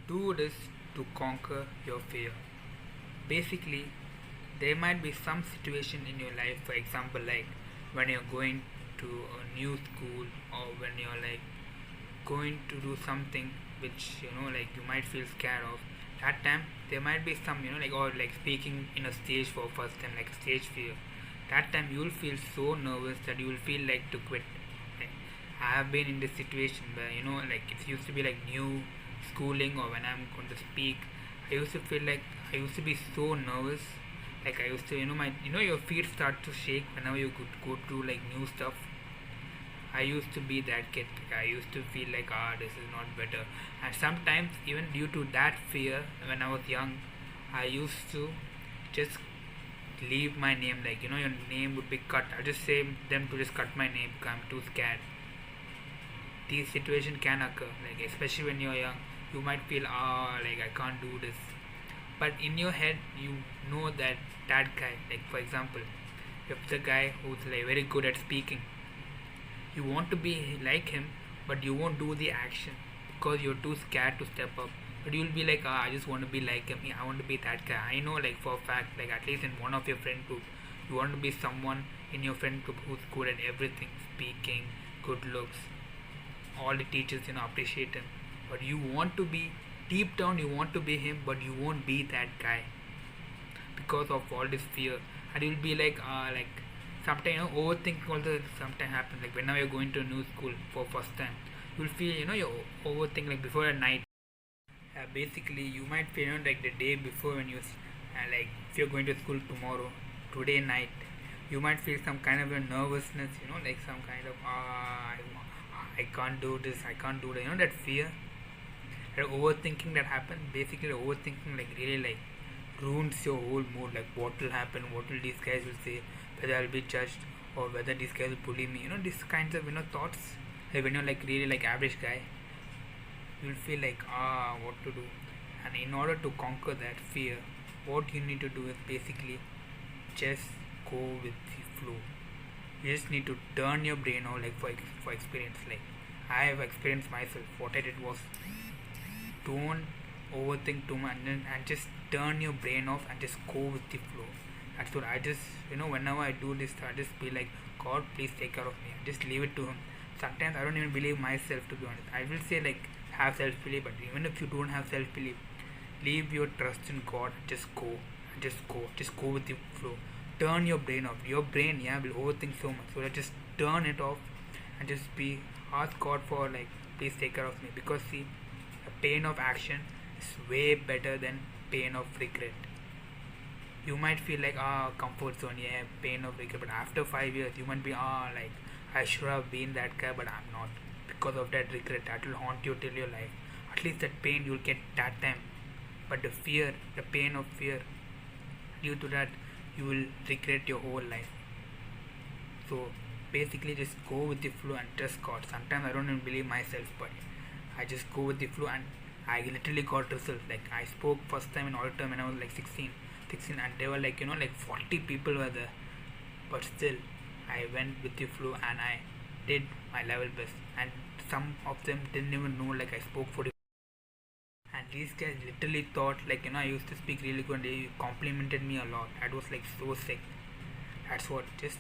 Do this to conquer your fear. Basically, there might be some situation in your life, for example, like when you're going to a new school, or when you're like going to do something which like you might feel scared of. That time there might be some like, or like speaking in a stage for first time, like stage fear. That time you will feel so nervous that you will feel like to quit. Like, I have been in this situation where like it used to be like new schooling, or when I'm going to speak, I used to feel like I used to be so nervous. Like I used to my your feet start to shake whenever you could go through like new stuff. I used to be that kid. I used to feel like, this is not better. And sometimes, even due to that fear, when I was young, I used to just leave my name. Like, your name would be cut. I just say them to just cut my name because I'm too scared. These situations can occur. Like, especially when you're young, you might feel, like I can't do this. But in your head, you know that guy. Like, for example, if the guy who's like very good at speaking, you want to be like him, but you won't do the action because you're too scared to step up. But you'll be like, I just want to be like him. I want to be that guy. I know, like for a fact, like at least in one of your friend group, you want to be someone in your friend group who's good at everything, speaking, good looks. All the teachers, appreciate him. But you want to be deep down, you want to be him, but you won't be that guy because of all this fear. And you'll be like sometimes overthinking also sometimes happens. Like whenever you're going to a new school for first time, you'll feel you overthink like before a night. Basically, you might feel like the day before when like if you're going to school tomorrow, today night, you might feel some kind of a nervousness. Like some kind of I can't do this, I can't do that. That fear, that overthinking that happens. Basically, overthinking like really like ruins your whole mood. Like what will happen, what will these guys will say, whether I'll be judged, or whether these guys will bully me. These kinds of thoughts. Like when you're like really like average guy, you'll feel like what to do. And in order to conquer that fear, what you need to do is basically just go with the flow. You just need to turn your brain off. Like for experience, like I have experienced myself. What I did was, don't overthink too much, and just turn your brain off and just go with the flow. That's what I just whenever I do this, I just be like, God, please take care of me. I just leave it to him. Sometimes I don't even believe myself, to be honest. I will say like have self belief, but even if you don't have self belief, leave your trust in God. Just go, just go with the flow. Turn your brain off. Your brain, will overthink so much. So just turn it off and just ask God for like, please take care of me. Because see, the pain of action is way better than pain of regret. You might feel like comfort zone, pain of regret, but after 5 years you might be like, I should have been that guy, but I'm not. Because of that regret, that will haunt you till your life. At least that pain you'll get that time, but the fear, the pain of fear, due to that you will regret your whole life. So basically, just go with the flow and trust God. Sometimes I don't even believe myself, but I just go with the flow, and I literally got results. Like I spoke first time in auditorium when I was like 16, and they were like like 40 people were there, but still I went with the flow and I did my level best. And some of them didn't even know like I spoke 40. And these guys literally thought like I used to speak really good, and they complimented me a lot. That was like so sick. That's what. Just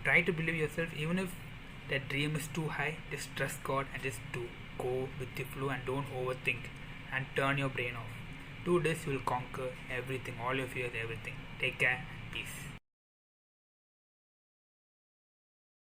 try to believe yourself, even if that dream is too high. Just trust God and just go with the flow, and don't overthink, and turn your brain off. Do this, you will conquer everything, all your fears, everything. Take care. Peace.